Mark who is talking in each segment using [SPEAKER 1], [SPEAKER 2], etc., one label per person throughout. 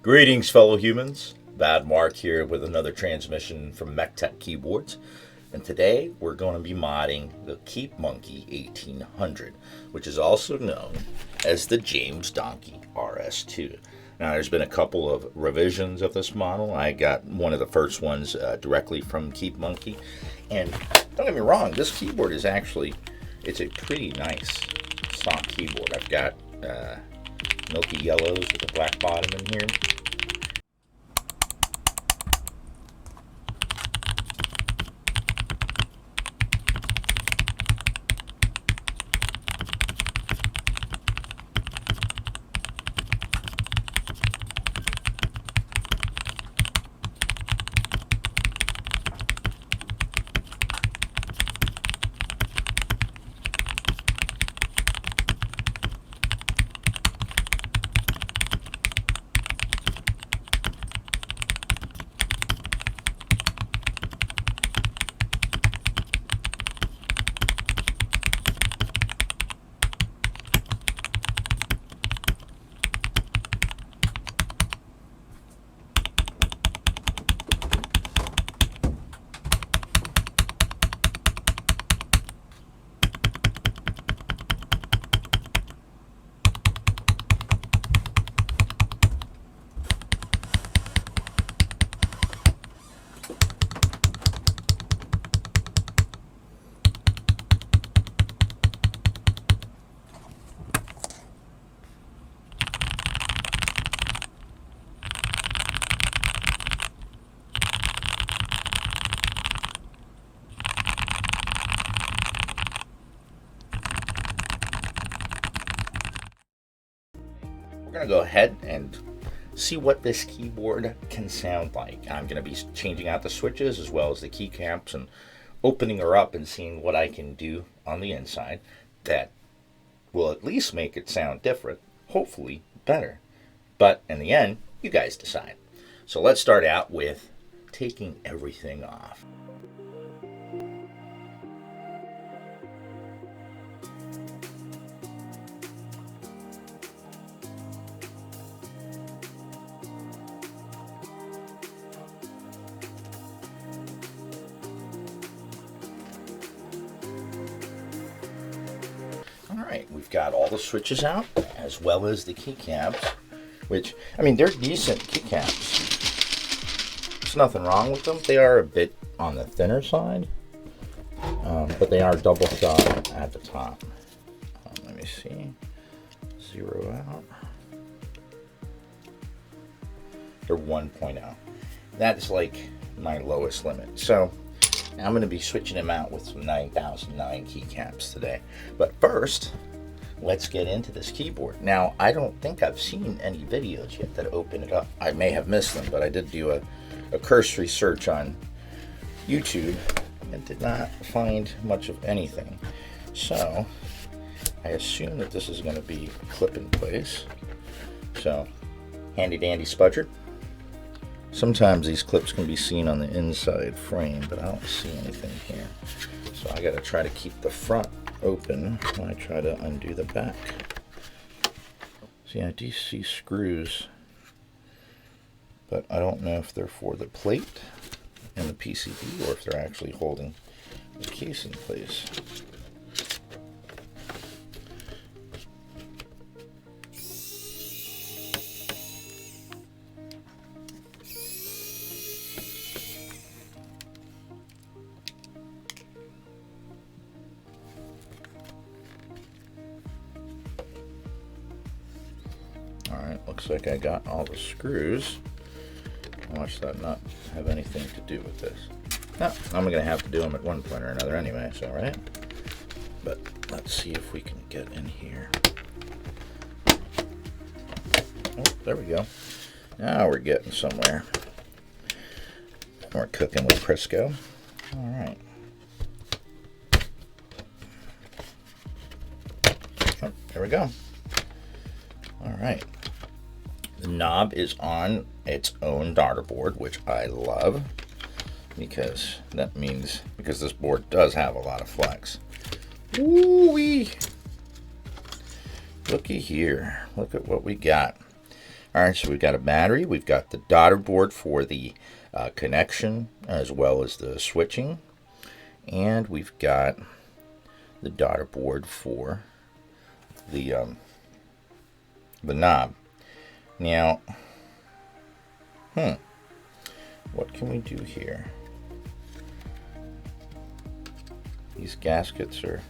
[SPEAKER 1] Greetings, fellow humans. Bad Mark here with another transmission from Metre Keyboards. And today we're going to be modding the KBM1800, which is also known as the James Donkey RS2. Now, there's been a couple of revisions of this model. I got one of the first ones directly from KBM, and don't get me wrong, this keyboard is actually, it's a pretty nice stock keyboard. I've got milky yellows with a black bottom in here. We're going to go ahead and see what this keyboard can sound like. I'm going to be changing out the switches as well as the keycaps and opening her up and seeing what I can do on the inside that will at least make it sound different, hopefully better. But in the end, you guys decide. So let's start out with taking everything off. Alright, we've got all the switches out, as well as the keycaps, which, I mean, they're decent keycaps. There's nothing wrong with them. They are a bit on the thinner side, but they are double shot at the top. Let me see. Zero out. They're 1.0. That's like my lowest limit. So I'm going to be switching them out with some 9009 keycaps today. But first, let's get into this keyboard. Now, I don't think I've seen any videos yet that open it up. I may have missed them, but I did do a cursory search on YouTube and did not find much of anything. So I assume that this is going to be clip in place. So handy dandy spudger. Sometimes these clips can be seen on the inside frame, but I don't see anything here. So I gotta try to keep the front open when I try to undo the back. See, I do see screws, but I don't know if they're for the plate and the PCB or if they're actually holding the case in place. Alright, looks like I got all the screws. Watch that not have anything to do with this. No, I'm going to have to do them at one point or another anyway, so right? But let's see if we can get in here. Oh, there we go. Now we're getting somewhere. We're cooking with Crisco. Alright. Oh, there we go. Alright. The knob is on its own daughter board, which I love. because that means, because this board does have a lot of flex. Ooh-wee. Looky here. Look at what we got. All right, so we've got a battery. We've got the daughter board for the connection as well as the switching. And we've got the daughter board for the knob. Now, what can we do here? These gaskets are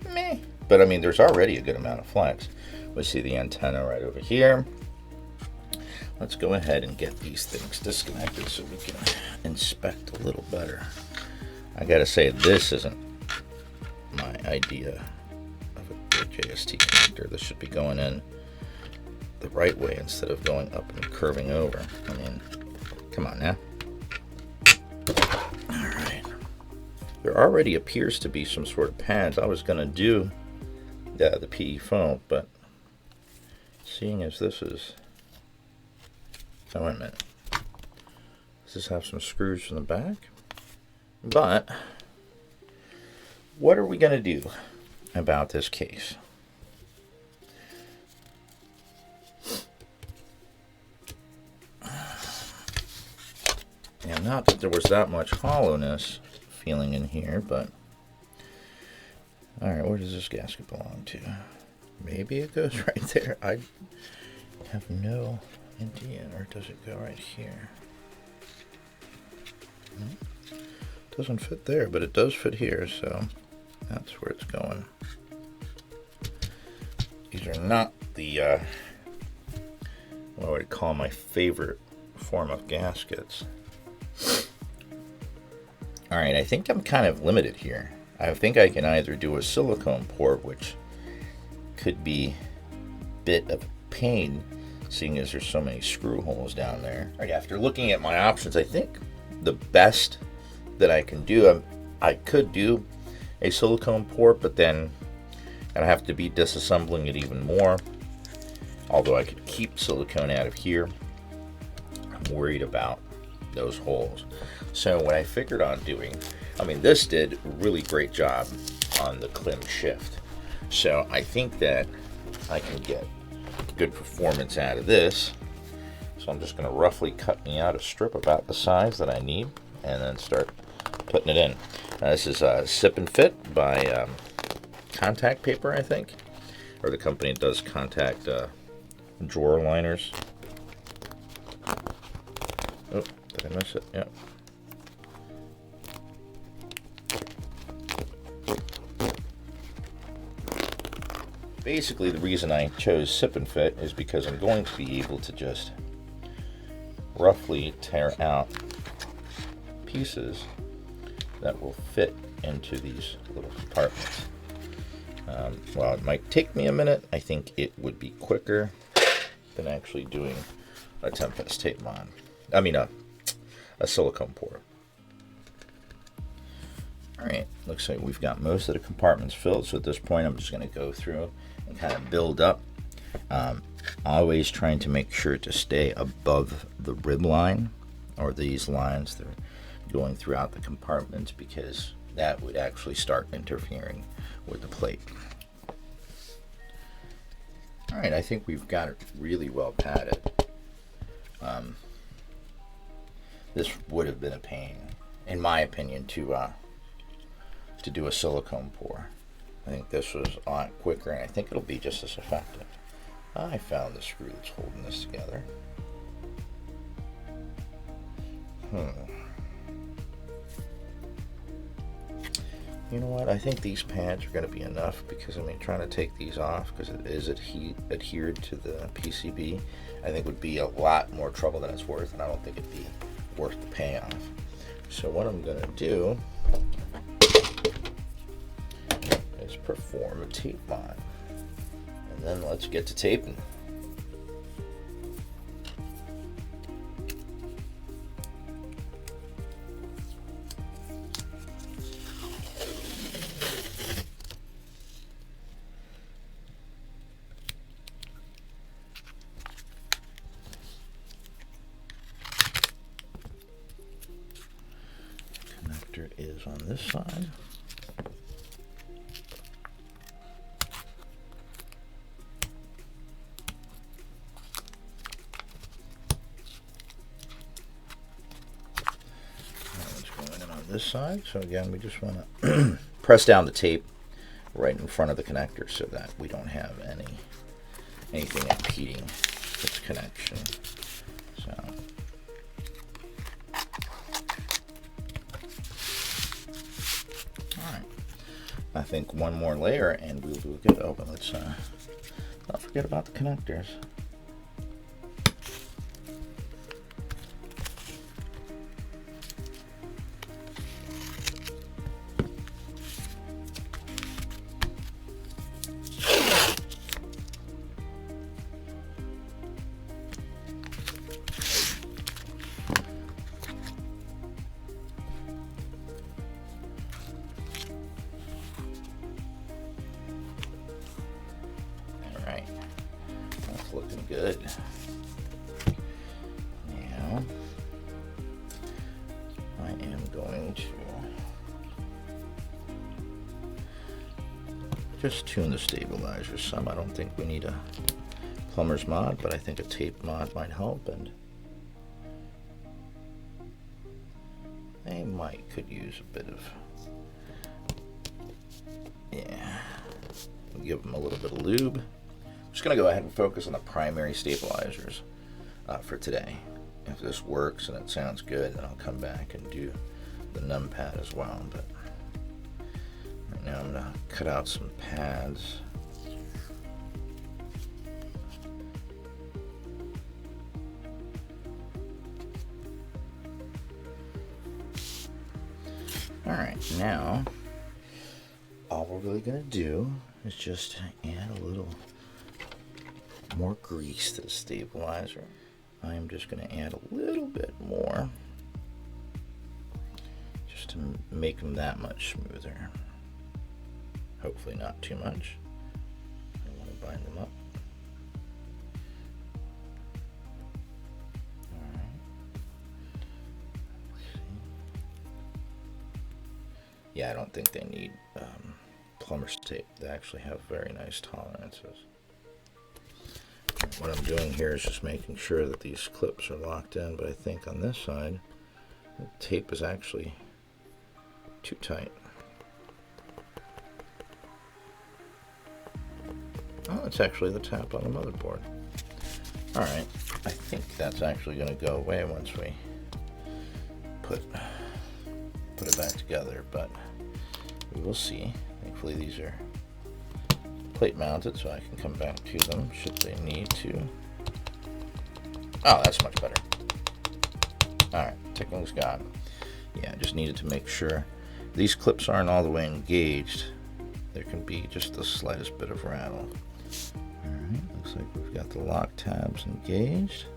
[SPEAKER 1] meh, but I mean, there's already a good amount of flex. We see the antenna right over here. Let's go ahead and get these things disconnected so we can inspect a little better. I gotta say, this isn't my idea of a good JST connector. This should be going in the right way instead of going up and curving over. I mean, come on now. All right. There already appears to be some sort of pads. I was gonna do the PE foam, but seeing as this is, oh, wait a minute. Does this have some screws from the back? But what are we gonna do about this case? And not that there was that much hollowness feeling in here, but all right, where does this gasket belong to? Maybe it goes right there. I have no idea. Or does it go right here? Doesn't fit there, but it does fit here, so that's where it's going. These are not the what I would call my favorite form of gaskets. All right, I think I'm kind of limited here. I think I can either do a silicone port, which could be a bit of a pain, seeing as there's so many screw holes down there. All right, after looking at my options, I think the best that I can do, I could do a silicone port, but then I'd have to be disassembling it even more. Although I could keep silicone out of here, I'm worried about those holes. So what I figured on doing, I mean, this did a really great job on the clim shift. So I think that I can get good performance out of this. So I'm just going to roughly cut me out a strip about the size that I need and then start putting it in. This is Sip and Fit by Contact Paper, I think, or the company that does contact drawer liners. Oh, did I miss it? Yep. Basically, the reason I chose Sip and Fit is because I'm going to be able to just roughly tear out pieces that will fit into these little compartments. While it might take me a minute, I think it would be quicker than actually doing a Tempest Tape Mod. I mean, a silicone pour. Alright, looks like we've got most of the compartments filled, so at this point I'm just going to go through and kind of build up. Always trying to make sure to stay above the rib line, or these lines that are going throughout the compartments, because that would actually start interfering with the plate. Alright, I think we've got it really well padded. This would have been a pain, in my opinion, to do a silicone pour. I think this was on quicker, and I think it'll be just as effective. I found the screw that's holding this together. You know what? I think these pads are going to be enough, because I mean, trying to take these off, because it is adhered to the PCB, I think would be a lot more trouble than it's worth, and I don't think it'd be worth the payoff. So what I'm going to do is perform a tape mod, and then let's get to taping. is on this side. This side. So again, we just want to press down the tape right in front of the connector so that we don't have anything impeding its connection. So all right, I think one more layer and we'll do good. Oh, but let's not forget about the connectors. Looking good. Now I am going to just tune the stabilizer some. I don't think we need a plumber's mod, but I think a tape mod might help, and they could use a bit of, yeah, we'll give them a little bit of lube. I'm just going to go ahead and focus on the primary stabilizers for today. If this works and it sounds good, then I'll come back and do the numpad as well. But right now I'm going to cut out some pads. Alright, now all we're really going to do is just add a little more grease to the stabilizer. I am just going to add a little bit more just to make them that much smoother. Hopefully not too much. I want to bind them up. Alright. Yeah, I don't think they need plumber's tape. They actually have very nice tolerances. What I'm doing here is just making sure that these clips are locked in, but I think on this side the tape is actually too tight. Oh, it's actually the tap on the motherboard. Alright, I think that's actually going to go away once we put it back together, but we will see. Thankfully these are plate mounted, so I can come back to them should they need to. Oh, that's much better. Alright, ticking's gone. Yeah, I just needed to make sure these clips aren't all the way engaged. There can be just the slightest bit of rattle. Alright, looks like we've got the lock tabs engaged.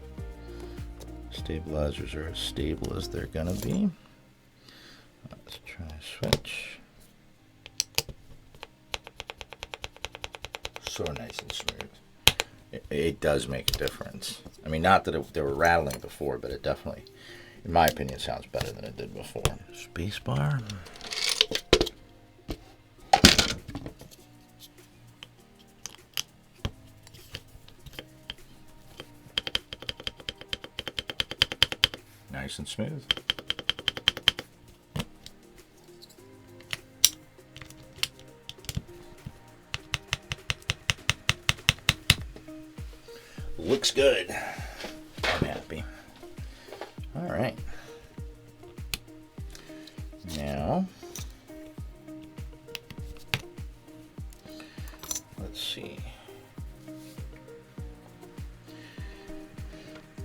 [SPEAKER 1] Stabilizers are as stable as they're gonna be. Let's try a switch. So nice and smooth. It does make a difference. I mean, not that they were rattling before, but it definitely, in my opinion, sounds better than it did before. Space bar. Nice and smooth. Looks good. I'm happy. All right. Now, let's see.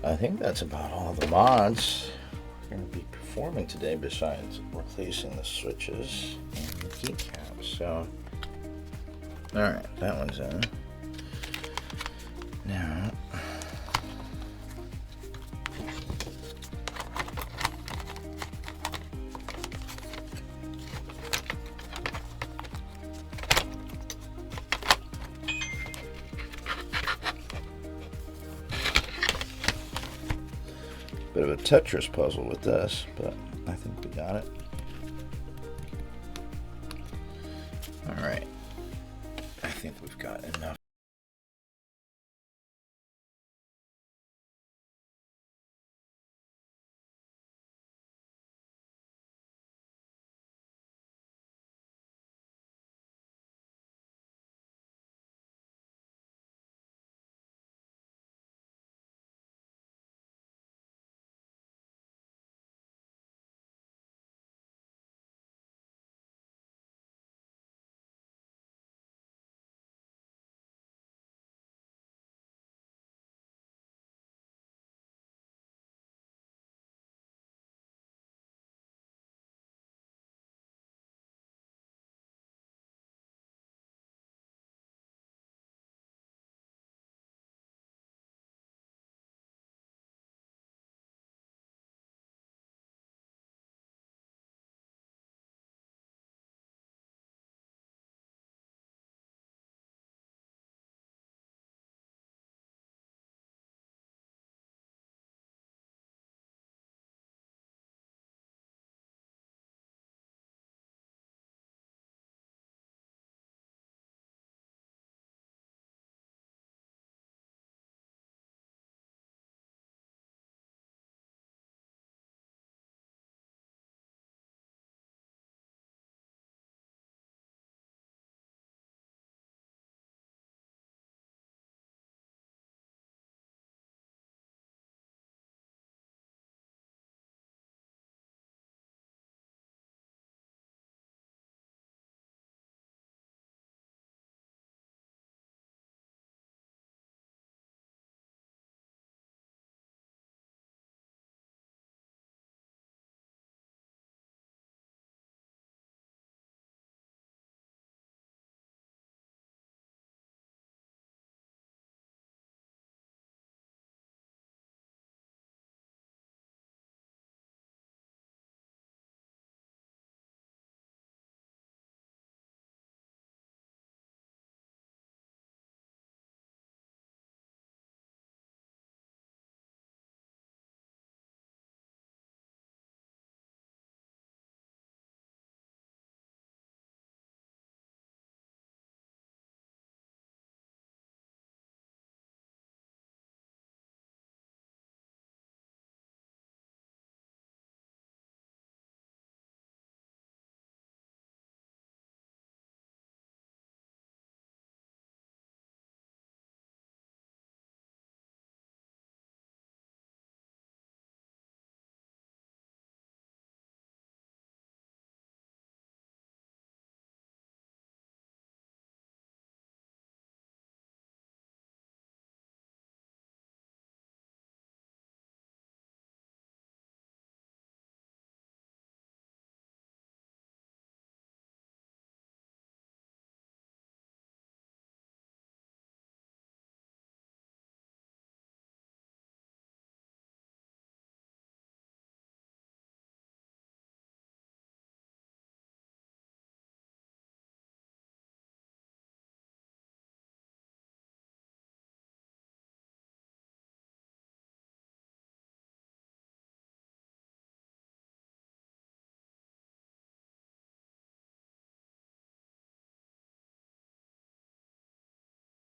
[SPEAKER 1] I think that's about all the mods we're going to be performing today, besides replacing the switches and the keycaps. So, all right, that one's in. Now, bit of a Tetris puzzle with this, but I think we got it. Alright, I think we've got enough.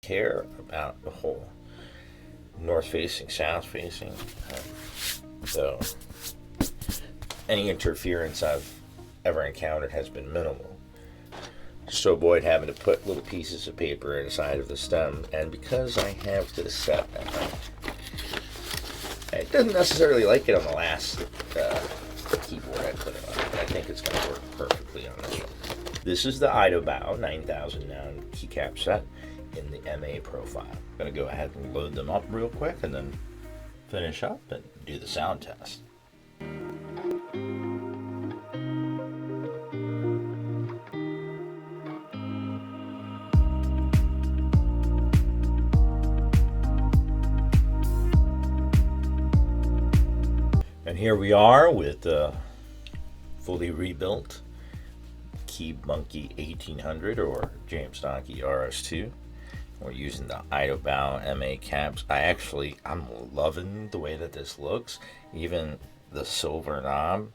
[SPEAKER 1] Care about the whole north facing, south facing. So any interference I've ever encountered has been minimal. Just to avoid having to put little pieces of paper inside of the stem, and because I have this set, it doesn't necessarily like it on the last keyboard I put it on, but I think it's going to work perfectly on this one. This is the Idobao 9000 noun keycap set in the MA profile. I'm going to go ahead and load them up real quick and then finish up and do the sound test. And here we are with the fully rebuilt KBM1800 or James Donkey RS2. We're using the Idobao MA caps. I'm loving the way that this looks. Even the silver knob,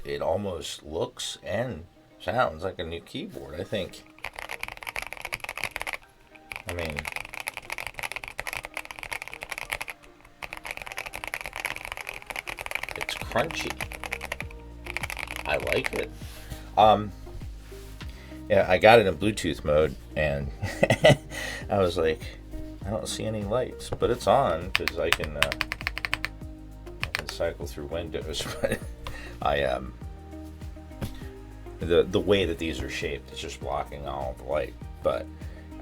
[SPEAKER 1] it almost looks and sounds like a new keyboard, I think. I mean, it's crunchy. I like it. Yeah, I got it in Bluetooth mode, and I was like, I don't see any lights, but it's on because I can cycle through windows. But I the way that these are shaped is just blocking all the light. But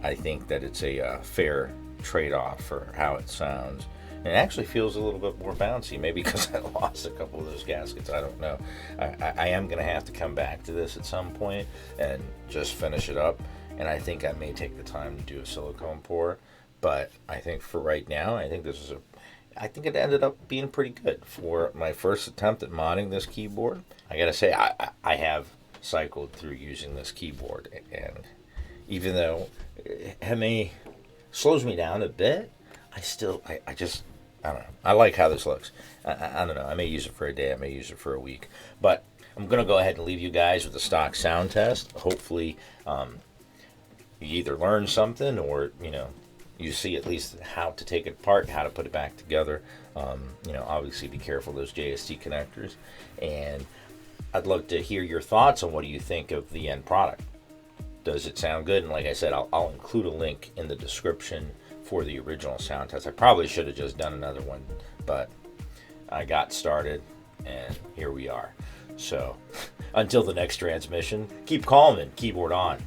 [SPEAKER 1] I think that it's a fair trade-off for how it sounds. And it actually feels a little bit more bouncy, maybe because I lost a couple of those gaskets. I don't know. I am going to have to come back to this at some point and just finish it up. And I think I may take the time to do a silicone pour. But I think for right now, I think I think it ended up being pretty good for my first attempt at modding this keyboard. I gotta say, I have cycled through using this keyboard, and even though it slows me down a bit, I don't know. I like how this looks. I don't know. I may use it for a day. I may use it for a week. But I'm going to go ahead and leave you guys with a stock sound test. Hopefully, you either learn something or, you see at least how to take it apart, how to put it back together. Obviously be careful of those JST connectors. And I'd love to hear your thoughts on what do you think of the end product. Does it sound good? And like I said, I'll include a link in the description for the original sound test. I probably should have just done another one, but I got started and here we are. So until the next transmission, keep calm and keyboard on.